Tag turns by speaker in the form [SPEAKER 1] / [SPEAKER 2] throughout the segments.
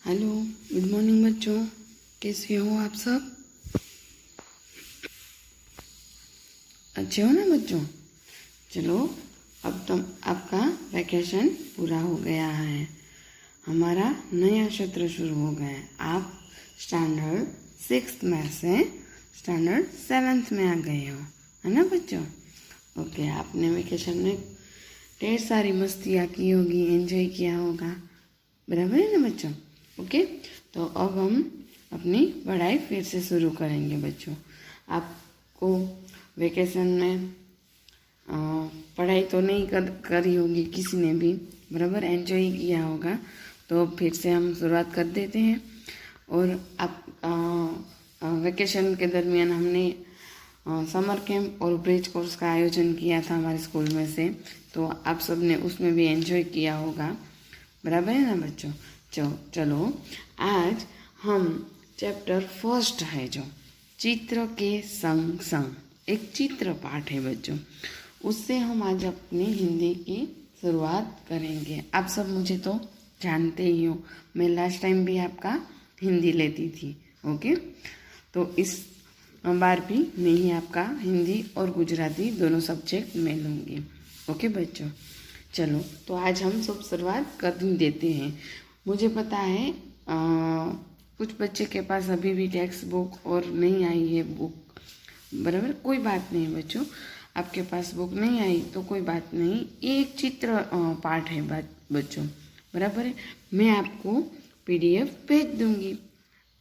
[SPEAKER 1] Hello, good morning बच्चों। कैसे हो आप सब? अच्छे हो ना बच्चों? चलो, अब तुम आपका वैकेशन पूरा हो गया है। हमारा नया सत्र शुरू हो गया है। आप स्टैंडर्ड 6th में से स्टैंडर्ड 7th में आ गए हो, है ना बच्चों? ओके, आपने वैकेशन में ढेर सारी मस्तियाँ की होगी, एंजॉय किया होगा, बराबर है ना बच्चों? ओके, तो अब हम अपनी पढ़ाई फिर से शुरू करेंगे बच्चों। आपको वेकेशन में पढ़ाई तो नहीं करी होगी किसी ने भी, बराबर एंजॉय किया होगा। तो अब फिर से हम शुरुआत कर देते हैं। और आप वेकेशन के दरमियान हमने समर कैंप और ब्रिज कोर्स का आयोजन किया था हमारे स्कूल में से, तो आप सब ने उसमें भी एंजॉय किया होगा, बराबर है ना बच्चों? चलो आज हम चैप्टर 1 है जो चित्र के संग संग एक चित्र पाठ है बच्चों, उससे हम आज अपनी हिंदी की शुरुआत करेंगे। आप सब मुझे तो जानते ही हो, मैं लास्ट टाइम भी आपका हिंदी लेती थी। ओके, तो इस बार भी मैं ही आपका हिंदी और गुजराती दोनों सब्जेक्ट में लूँगी। ओके बच्चों, चलो तो आज हम सब शुरुआत कर देते हैं। मुझे पता है कुछ बच्चे के पास अभी भी टेक्स्ट बुक और नहीं आई है बुक, बराबर, कोई बात नहीं बच्चों। आपके पास बुक नहीं आई तो कोई बात नहीं, एक चित्र पाठ है बच्चों, बराबर है। मैं आपको PDF भेज दूंगी,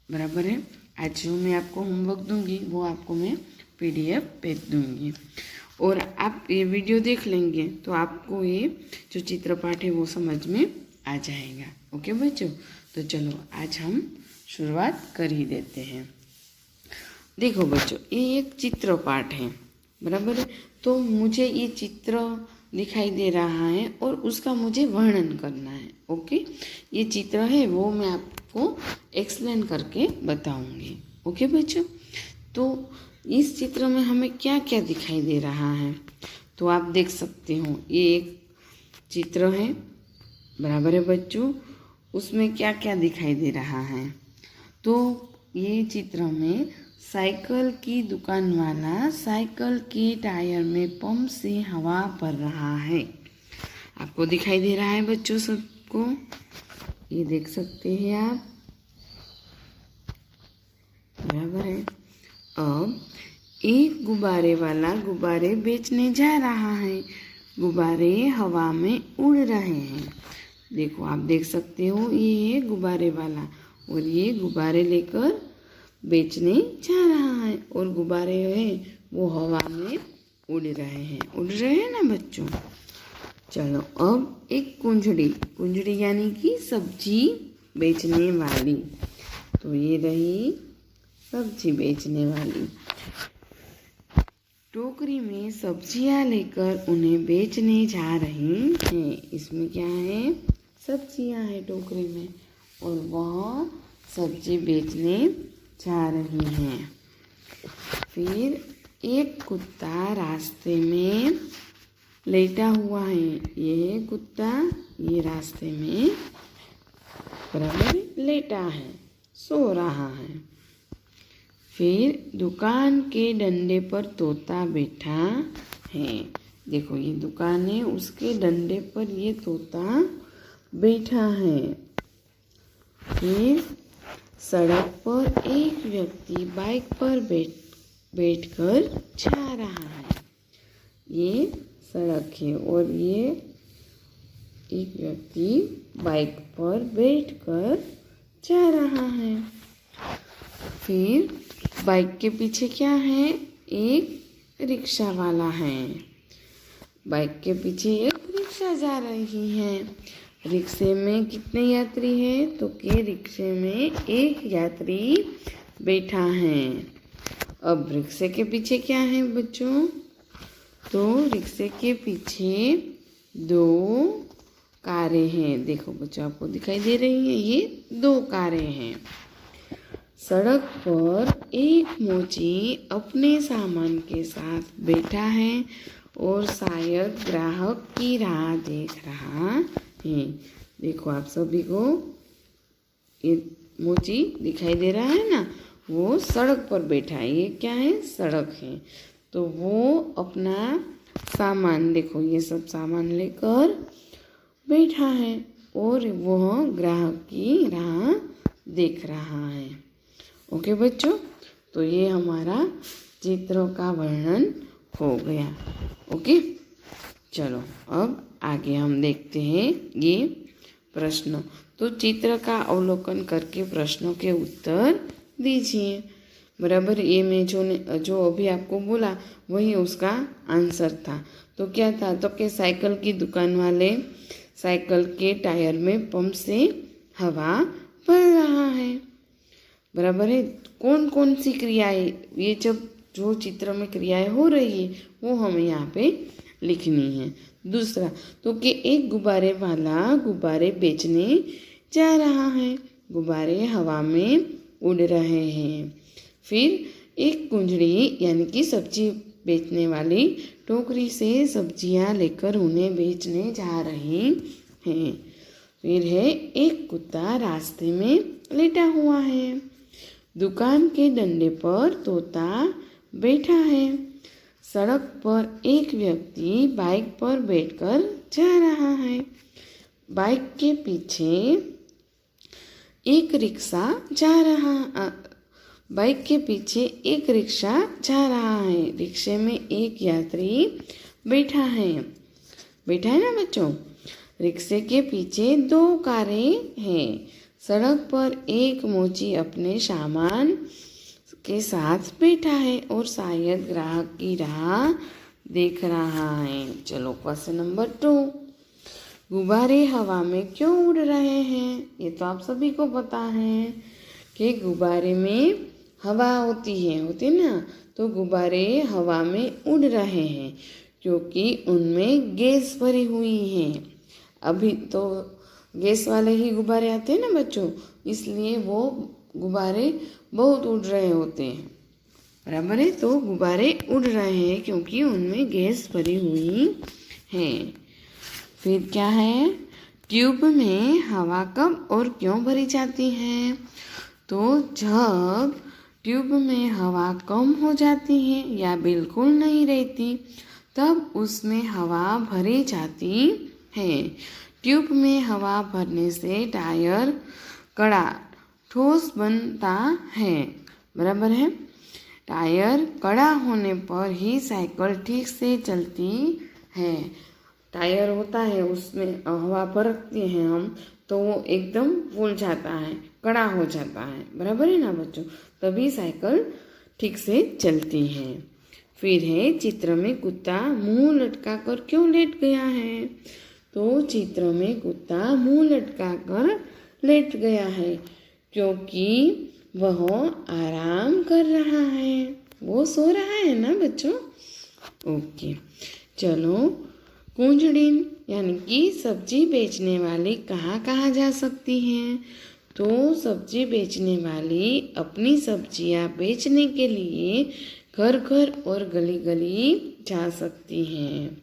[SPEAKER 1] बराबर है। आज जो मैं आपको होमवर्क दूंगी वो आपको मैं PDF भेज दूंगी, और आप ये वीडियो देख लेंगे तो आपको ये जो चित्र पाठ है वो समझ में आ जाएगा। ओके बच्चों, तो चलो आज हम शुरुआत कर ही देते हैं। देखो बच्चों, ये एक चित्र पाठ है, बराबर है। तो मुझे ये चित्र दिखाई दे रहा है और उसका मुझे वर्णन करना है। ओके, ये चित्र है वो मैं आपको एक्सप्लेन करके बताऊंगी। ओके बच्चों, तो इस चित्र में हमें क्या क्या दिखाई दे रहा है तो आप देख सकते हो, ये एक चित्र है, बराबर है बच्चों। उसमें क्या क्या दिखाई दे रहा है, तो ये चित्र में साइकिल की दुकान वाला साइकिल के टायर में पंप से हवा भर रहा है। आपको दिखाई दे रहा है बच्चों सबको? ये देख सकते हैं आप, बराबर है। अब एक गुब्बारे वाला गुब्बारे बेचने जा रहा है। गुब्बारे हवा में उड़ रहे हैं। देखो आप देख सकते हो, ये है गुब्बारे वाला और ये गुब्बारे लेकर बेचने जा रहा है, और गुब्बारे हैं वो हवा में उड़ रहे हैं ना बच्चों? चलो अब एक कुंजड़ी यानी कि सब्जी बेचने वाली, तो ये रही सब्जी बेचने वाली, टोकरी में सब्जियां लेकर उन्हें बेचने जा रही हैं। इसमें क्या है? सब्जियां हैं टोकरी में, और वह सब्जी बेचने जा रही हैं। फिर एक कुत्ता रास्ते में लेटा हुआ है। ये कुत्ता ये रास्ते में बराबर लेटा है, सो रहा है। फिर दुकान के डंडे पर तोता बैठा है। देखो ये दुकान है, उसके डंडे पर ये तोता बैठा है। फिर सड़क पर एक व्यक्ति बाइक पर बैठकर जा रहा है। ये सड़क है और ये एक व्यक्ति बाइक पर बैठकर जा रहा है। फिर बाइक के पीछे क्या है? एक रिक्शा वाला है। बाइक के पीछे एक रिक्शा जा रही है। रिक्शे में कितने यात्री हैं? तो के रिक्शे में एक यात्री बैठा है। अब रिक्शे के पीछे क्या है बच्चों? तो रिक्शे के पीछे 2 कारें हैं। देखो बच्चों, आपको दिखाई दे रही है, ये 2 कारें हैं। सड़क पर एक मोची अपने सामान के साथ बैठा है और शायद ग्राहक की राह देख रहा है। देखो आप सभी को ये मोची दिखाई दे रहा है ना, वो सड़क पर बैठा है। ये क्या है? सड़क है। तो वो अपना सामान, देखो ये सब सामान लेकर बैठा है और वह ग्राहक की राह देख रहा है। ओके बच्चों, तो ये हमारा चित्रों का वर्णन हो गया। ओके, चलो अब आगे हम देखते हैं ये प्रश्न। तो चित्र का अवलोकन करके प्रश्नों के उत्तर दीजिए। बराबर, ये मैं जो अभी आपको बोला वही उसका आंसर था। तो क्या था? तो कि साइकिल की दुकान वाले साइकिल के टायर में पंप से हवा भर रहा है। बराबर है। कौन कौन सी क्रियाएं, ये जब जो चित्र में क्रियाएं हो रही है वो हमें यहाँ पे लिखनी है। दूसरा, तो कि एक गुब्बारे वाला गुब्बारे बेचने जा रहा है। गुब्बारे हवा में उड़ रहे हैं। फिर एक कुंजड़ी यानी कि सब्जी बेचने वाली टोकरी से सब्जियां लेकर उन्हें बेचने जा रही हैं। फिर है एक कुत्ता रास्ते में लेटा हुआ है। दुकान के डंडे पर तोता बैठा है। सड़क पर एक व्यक्ति बाइक पर बैठकर जा रहा है। बाइक के पीछे एक रिक्शा जा रहा बाइक के पीछे एक रिक्शा जा रहा है। रिक्शे में एक यात्री बैठा है ना बच्चों। रिक्शे के पीछे 2 कारें हैं। सड़क पर एक मोची अपने सामान के साथ बैठा है और शायद ग्राहक की राह देख रहा है। चलो क्वेश्चन नंबर 2, गुब्बारे हवा में क्यों उड़ रहे हैं? ये तो आप सभी को पता है कि गुब्बारे में हवा होती ना, तो गुब्बारे हवा में उड़ रहे हैं क्योंकि उनमें गैस भरी हुई है। अभी तो गैस वाले ही गुब्बारे आते हैं ना बच्चों, इसलिए वो गुब्बारे बहुत उड़ रहे होते हैं। बराबर है। तो गुब्बारे उड़ रहे हैं क्योंकि उनमें गैस भरी हुई है। फिर क्या है? ट्यूब में हवा कब और क्यों भरी जाती है? तो जब ट्यूब में हवा कम हो जाती है या बिल्कुल नहीं रहती, तब उसमें हवा भरी जाती है। ट्यूब में हवा भरने से टायर कड़ा ठोस बनता है। बराबर है। टायर कड़ा होने पर ही साइकिल ठीक से चलती है। टायर होता है, उसमें हवा भरते हैं हम, तो वो एकदम फूल जाता है, कड़ा हो जाता है। बराबर है ना बच्चों, तभी साइकिल ठीक से चलती है। फिर है चित्र में कुत्ता मुंह लटका कर क्यों लेट गया है? तो चित्र में कुत्ता मुंह लटका कर लेट गया है क्योंकि वह आराम कर रहा है। वो सो रहा है ना बच्चों। ओके, चलो कुंजड़िन यानी कि सब्जी बेचने वाली कहाँ कहाँ जा सकती हैं? तो सब्जी बेचने वाली अपनी सब्जियां बेचने के लिए घर घर और गली गली जा सकती हैं।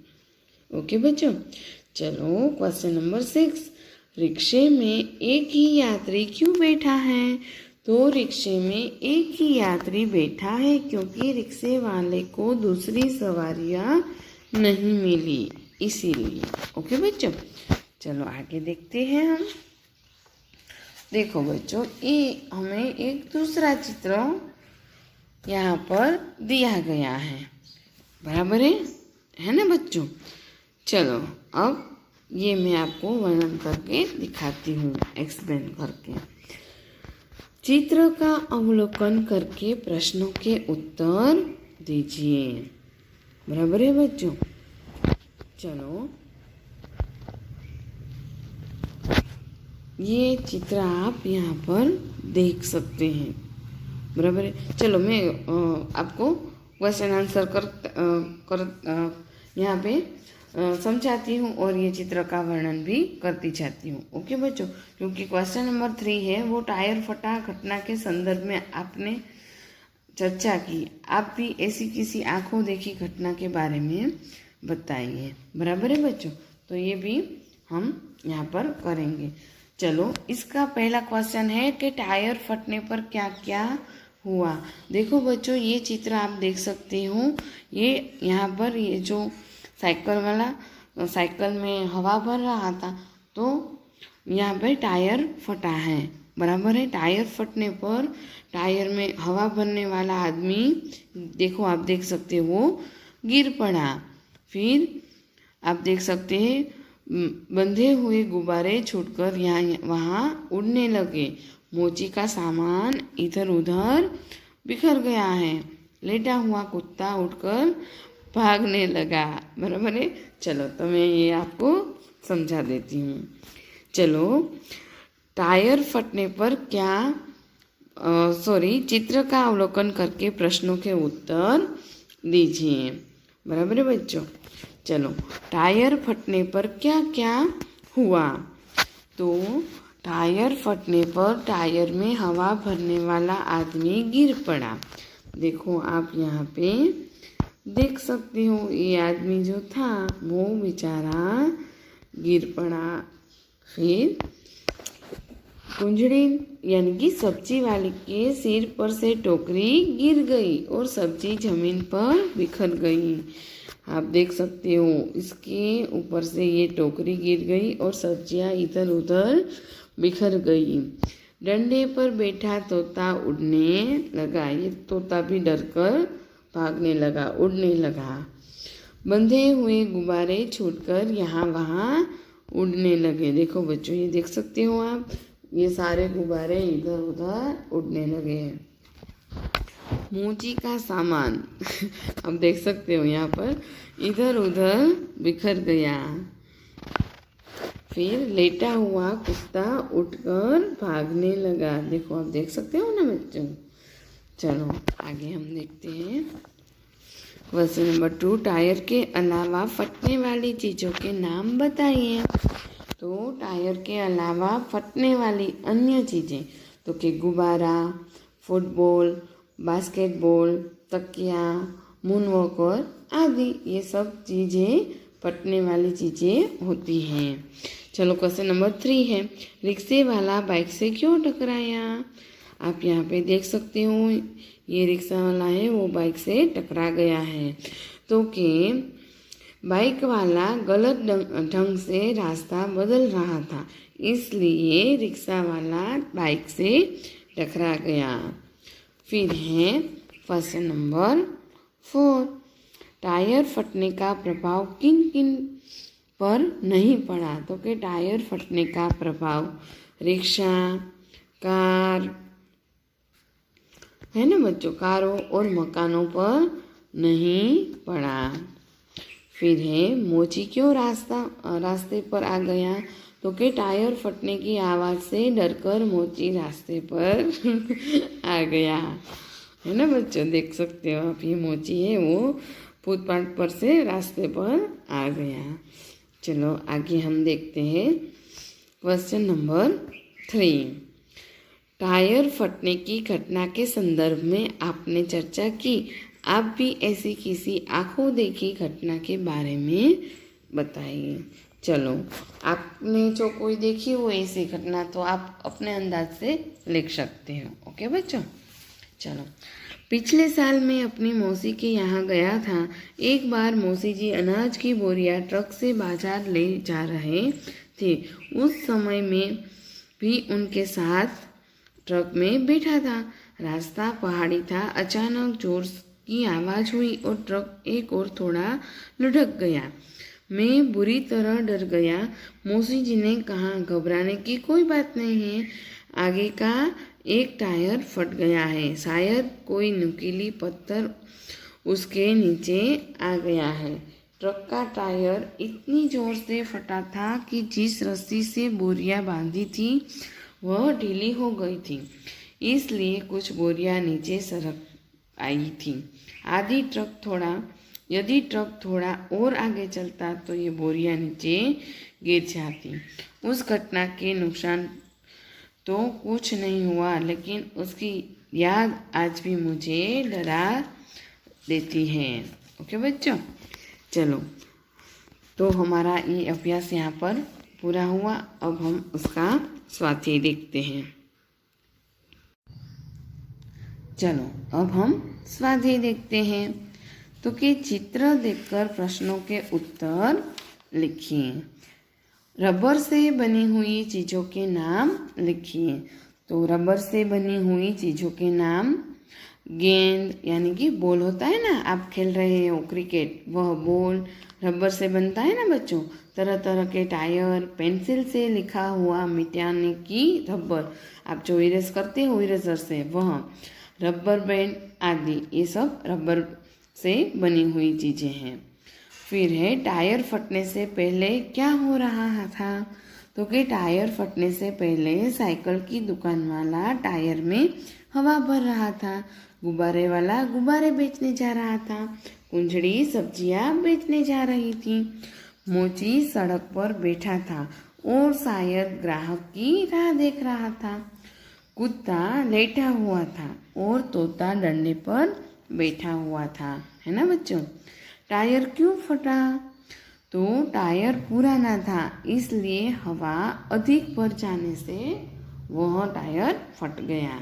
[SPEAKER 1] ओके बच्चों, चलो क्वेश्चन नंबर 6, रिक्शे में एक ही यात्री क्यों बैठा है? तो रिक्शे में एक ही यात्री बैठा है क्योंकि रिक्शे वाले को दूसरी सवारियां नहीं मिली, इसीलिए। ओके बच्चों, चलो आगे देखते हैं हम। देखो बच्चों, ये हमें एक दूसरा चित्र यहाँ पर दिया गया है। बराबर है ना बच्चों। चलो अब ये मैं आपको वर्णन करके दिखाती हूँ, एक्सप्लेन करके। चित्र का अवलोकन करके प्रश्नों के उत्तर दीजिए। बराबर है बच्चों। चलो ये चित्र आप यहाँ पर देख सकते हैं। बराबर है। चलो मैं आपको क्वेश्चन आंसर यहाँ पे समझाती हूँ और ये चित्र का वर्णन भी करती जाती हूँ। ओके बच्चों, क्योंकि क्वेश्चन नंबर 3 है वो टायर फटा घटना के संदर्भ में आपने चर्चा की। आप भी ऐसी किसी आंखों देखी घटना के बारे में बताइए। बराबर है बच्चों, तो ये भी हम यहाँ पर करेंगे। चलो इसका पहला क्वेश्चन है कि टायर फटने पर क्या क्या हुआ। देखो बच्चों, ये चित्र आप देख सकते हो। ये यहाँ पर ये जो साइकिल में हवा भर रहा था, तो यहाँ पर टायर फटा है, बराबर है। टायर फटने पर टायर में हवा भरने वाला आदमी, देखो आप देख सकते हो, गिर पड़ा। फिर आप देख सकते हैं बंधे हुए गुब्बारे छूटकर यहाँ वहाँ उड़ने लगे। मोची का सामान इधर उधर बिखर गया है। लेटा हुआ कुत्ता उठकर भागने लगा, बराबर है। चलो तो मैं ये आपको समझा देती हूँ। चलो, टायर फटने पर चित्र का अवलोकन करके प्रश्नों के उत्तर दीजिए, बराबर है बच्चों। चलो, टायर फटने पर क्या क्या हुआ। तो टायर फटने पर टायर में हवा भरने वाला आदमी गिर पड़ा। देखो आप यहाँ पे देख सकते हो, ये आदमी जो था वो बेचारा गिर पड़ा। फिर कुंजड़ी यानी कि सब्जी वाले के सिर पर से टोकरी गिर गई और सब्जी जमीन पर बिखर गई। आप देख सकते हो, इसके ऊपर से ये टोकरी गिर गई और सब्जियां इधर उधर बिखर गई। डंडे पर बैठा तोता उड़ने लगा। ये तोता भी डरकर भागने लगा, उड़ने लगा। बंधे हुए गुब्बारे छूटकर यहाँ वहाँ उड़ने लगे। देखो बच्चों, ये देख सकते हो आप, ये सारे गुब्बारे इधर उधर उड़ने लगे। मोची का सामान आप देख सकते हो यहाँ पर इधर उधर बिखर गया। फिर लेटा हुआ कुत्ता उठकर भागने लगा। देखो आप देख सकते हो ना बच्चों। चलो आगे हम देखते हैं। क्वेश्चन नंबर 2, टायर के अलावा फटने वाली चीज़ों के नाम बताइए। तो टायर के अलावा फटने वाली अन्य चीज़ें, तो कि गुब्बारा, फुटबॉल, बास्केटबॉल, तकिया, मूनवॉकर आदि, ये सब चीज़ें फटने वाली चीज़ें होती हैं। चलो क्वेश्चन नंबर 3 है, रिक्शे वाला बाइक से क्यों टकराया। आप यहाँ पे देख सकते हो, ये रिक्शा वाला है वो बाइक से टकरा गया है। तो कि बाइक वाला गलत ढंग से रास्ता बदल रहा था, इसलिए रिक्शा वाला बाइक से टकरा गया। फिर है क्वेश्चन नंबर 4, टायर फटने का प्रभाव किन किन पर नहीं पड़ा। तो कि टायर फटने का प्रभाव रिक्शा, कार, है ना बच्चों, कारों और मकानों पर नहीं पड़ा। फिर है मोची क्यों रास्ते पर आ गया। तो कि टायर फटने की आवाज़ से डरकर मोची रास्ते पर आ गया, है ना बच्चों। देख सकते हो आप, ये मोची है वो फुटपाथ पर से रास्ते पर आ गया। चलो आगे हम देखते हैं। क्वेश्चन नंबर 3, टायर फटने की घटना के संदर्भ में आपने चर्चा की। आप भी ऐसी किसी आंखों देखी घटना के बारे में बताइए। चलो, आपने जो कोई देखी हो ऐसी घटना, तो आप अपने अंदाज से लिख सकते हो। ओके बच्चों। चलो, पिछले साल मैं अपनी मौसी के यहाँ गया था। एक बार मौसी जी अनाज की बोरियां ट्रक से बाजार ले जा रहे थे। उस समय मैं भी उनके साथ ट्रक में बैठा था। रास्ता पहाड़ी था। अचानक जोर की आवाज़ हुई और ट्रक एक और थोड़ा लुढ़क गया। मैं बुरी तरह डर गया। मौसी जी ने कहा, घबराने की कोई बात नहीं है, आगे का एक टायर फट गया है, शायद कोई नुकीली पत्थर उसके नीचे आ गया है। ट्रक का टायर इतनी जोर से फटा था कि जिस रस्सी से बोरियां बांधी थी वह ढीली हो गई थी, इसलिए कुछ बोरियां नीचे सरक आई थी। यदि ट्रक थोड़ा और आगे चलता तो ये बोरियां नीचे गिर जाती। उस घटना के नुकसान तो कुछ नहीं हुआ, लेकिन उसकी याद आज भी मुझे डरा देती है। ओके बच्चों। चलो, तो हमारा ये अभ्यास यहाँ पर पूरा हुआ। अब हम उसका स्वाध्याय देखते हैं। चलो अब हम स्वाध्याय देखते हैं। तो कि चित्र देखकर प्रश्नों के उत्तर लिखिए। रबर से बनी हुई चीज़ों के नाम लिखिए। तो रबर से बनी हुई चीज़ों के नाम, गेंद यानी कि बॉल होता है ना, आप खेल रहे हो क्रिकेट, वह बॉल रबर से बनता है ना बच्चों। तरह तरह के टायर, पेंसिल से लिखा हुआ मिटाने की रबर, आप जो इरेज करते हो इरेजर से, वह रबर बैंड आदि, ये सब रबर से बनी हुई चीज़ें हैं। फिर है टायर फटने से पहले क्या हो रहा था। तो कि टायर फटने से पहले साइकिल की दुकान वाला टायर में हवा भर रहा था, गुब्बारे वाला गुब्बारे बेचने जा रहा था, कुंजड़ी सब्जियां बेचने जा रही थी, मोची सड़क पर बैठा था और शायद ग्राहक की राह देख रहा था, कुत्ता लेटा हुआ था और तोता डंडे पर बैठा हुआ था। है ना बच्चों। टायर क्यों फटा। तो टायर पुराना था, इसलिए हवा अधिक भर जाने से वह टायर फट गया।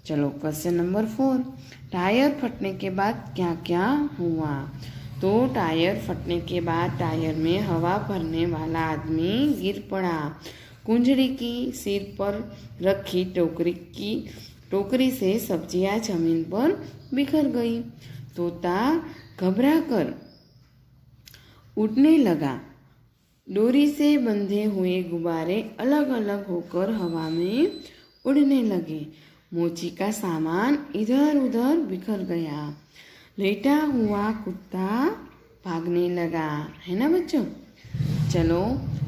[SPEAKER 1] चलो क्वेश्चन नंबर 4, टायर फटने के बाद क्या क्या हुआ। तो टायर फटने के बाद टायर में हवा भरने वाला आदमी गिर पड़ा। कुंजड़ी की सिर पर रखी टोकरी से सब्जियां जमीन पर बिखर गई। तोता घबराकर उड़ने लगा। डोरी से बंधे हुए गुब्बारे अलग अलग होकर हवा में उड़ने लगे। मोची का सामान इधर उधर बिखर गया। लेटा हुआ कुत्ता भागने लगा। है ना बच्चों। चलो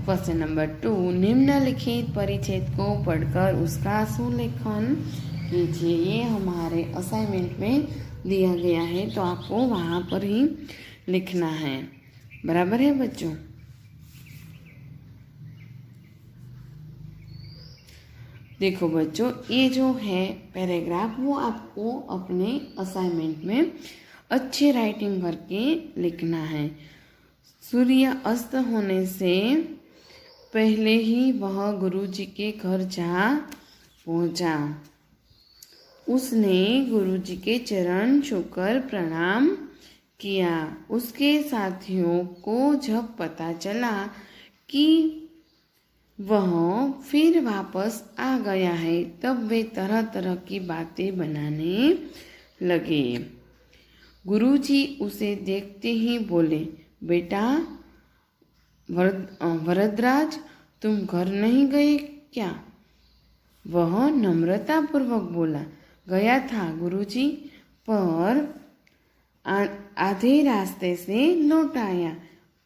[SPEAKER 1] क्वेश्चन नंबर 2, निम्नलिखित परिच्छेद को पढ़कर उसका सुलेखन कीजिए। ये हमारे असाइनमेंट में दिया गया है, तो आपको वहाँ पर ही लिखना है। बराबर है बच्चों। देखो बच्चों, ये जो है पैराग्राफ, वो आपको अपने असाइनमेंट में अच्छे राइटिंग करके लिखना है। सूर्य अस्त होने से पहले ही वह गुरुजी के घर जा पहुंचा। उसने गुरुजी के चरण छूकर प्रणाम किया। उसके साथियों को जब पता चला कि वह फिर वापस आ गया है, तब वे तरह तरह की बातें बनाने लगे। गुरुजी उसे देखते ही बोले, बेटा वरदराज, तुम घर नहीं गए क्या। वह नम्रतापूर्वक बोला, गया था गुरुजी, पर आधे रास्ते से लौट आया।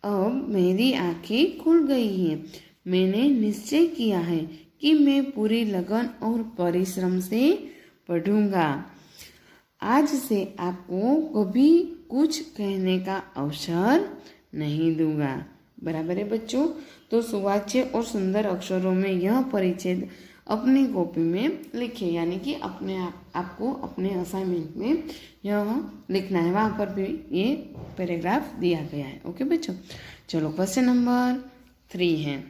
[SPEAKER 1] अब मेरी आंखें खुल गई हैं। मैंने निश्चय किया है कि मैं पूरी लगन और परिश्रम से पढ़ूंगा। आज से आपको कभी कुछ कहने का अवसर नहीं दूंगा। बराबर है बच्चों। तो सुवाच्य और सुंदर अक्षरों में यह परिच्छेद अपनी कॉपी में लिखिए, यानी कि अपने आपको अपने असाइनमेंट में यह लिखना है। वहाँ पर भी ये पैराग्राफ दिया गया है। ओके बच्चों। चलो क्वेश्चन नंबर 3 है,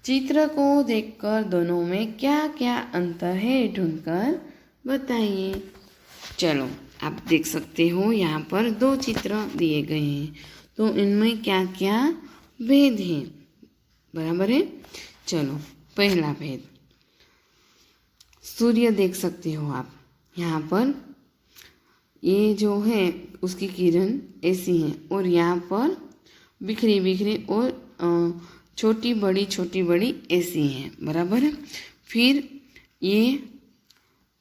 [SPEAKER 1] चित्र को देखकर दोनों में क्या क्या अंतर है ढूंढकर बताइए। चलो आप देख सकते हो, यहाँ पर 2 चित्र दिए गए हैं, तो इनमें क्या क्या भेद हैं। बराबर है। चलो पहला भेद, सूर्य देख सकते हो आप, यहाँ पर ये जो है उसकी किरण ऐसी है, और यहाँ पर बिखरी बिखरी और छोटी बड़ी ऐसी हैं। बराबर है। फिर ये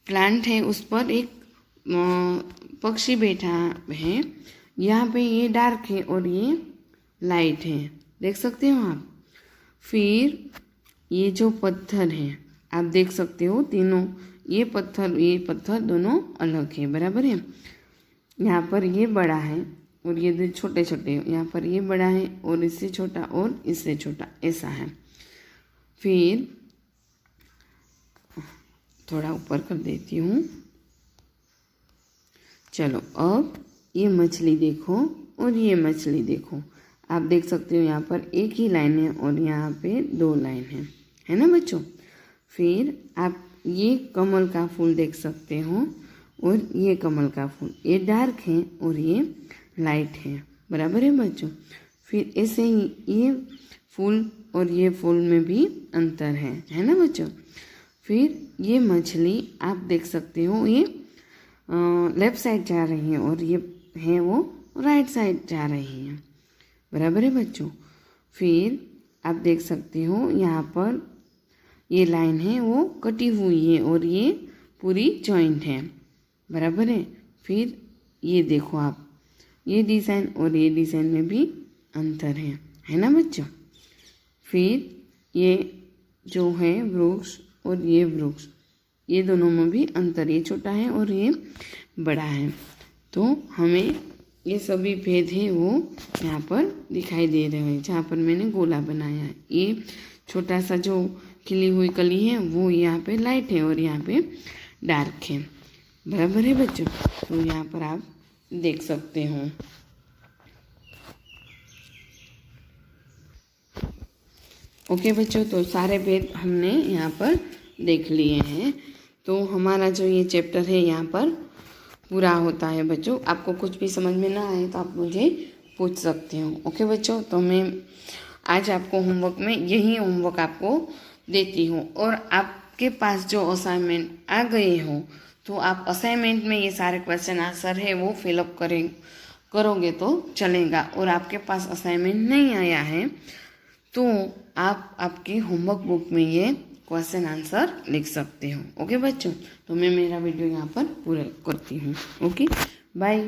[SPEAKER 1] प्लांट है, उस पर एक पक्षी बैठा है। यहाँ पे ये डार्क है और ये लाइट है, देख सकते हो आप। फिर ये जो पत्थर है आप देख सकते हो, तीनों ये पत्थर दोनों अलग है। बराबर है। यहाँ पर ये बड़ा है और ये छोटे छोटे, यहाँ पर ये बड़ा है और इससे छोटा और इससे छोटा, ऐसा है। फिर थोड़ा ऊपर कर देती हूँ। चलो अब ये मछली देखो और ये मछली देखो, आप देख सकते हो यहाँ पर एक ही लाइन है और यहाँ पे 2 लाइन है ना बच्चों। फिर आप ये कमल का फूल देख सकते हो और ये कमल का फूल, ये डार्क है और ये लाइट है, बराबर है बच्चों। फिर ऐसे ही ये फूल और ये फूल में भी अंतर है ना बच्चों। फिर ये मछली आप देख सकते हो, ये लेफ्ट साइड जा रही है और ये है वो राइट साइड जा रही है, बराबर है बच्चों। फिर आप देख सकते हो यहाँ पर ये लाइन है वो कटी हुई है और ये पूरी जॉइंट है, बराबर है। फिर ये देखो आप, ये डिज़ाइन और ये डिज़ाइन में भी अंतर है ना बच्चों। फिर ये जो है वृक्ष और ये वृक्ष, ये दोनों में भी अंतर, ये छोटा है और ये बड़ा है। तो हमें ये सभी भेद है वो यहाँ पर दिखाई दे रहे हैं, जहाँ पर मैंने गोला बनाया है। ये छोटा सा जो खिली हुई कली है वो यहाँ पे लाइट है और यहाँ पे डार्क है, बराबर है बच्चों। तो यहाँ पर आप देख सकते हो। ओके बच्चों, तो सारे भेद हमने यहाँ पर देख लिए हैं। तो हमारा जो ये चैप्टर है यहाँ पर पूरा होता है बच्चों। आपको कुछ भी समझ में ना आए तो आप मुझे पूछ सकते हो। ओके बच्चों, तो मैं आज आपको होमवर्क में यही होमवर्क आपको देती हूँ और आपके पास जो असाइनमेंट आ गए हो तो आप असाइनमेंट में ये सारे क्वेश्चन आंसर है वो फिलअप करोगे तो चलेगा। और आपके पास असाइनमेंट नहीं आया है तो आप आपकी होमवर्क बुक में ये क्वेश्चन आंसर लिख सकते हो। ओके बच्चों, तो मैं मेरा वीडियो यहाँ पर पूरा करती हूँ। Okay, bye.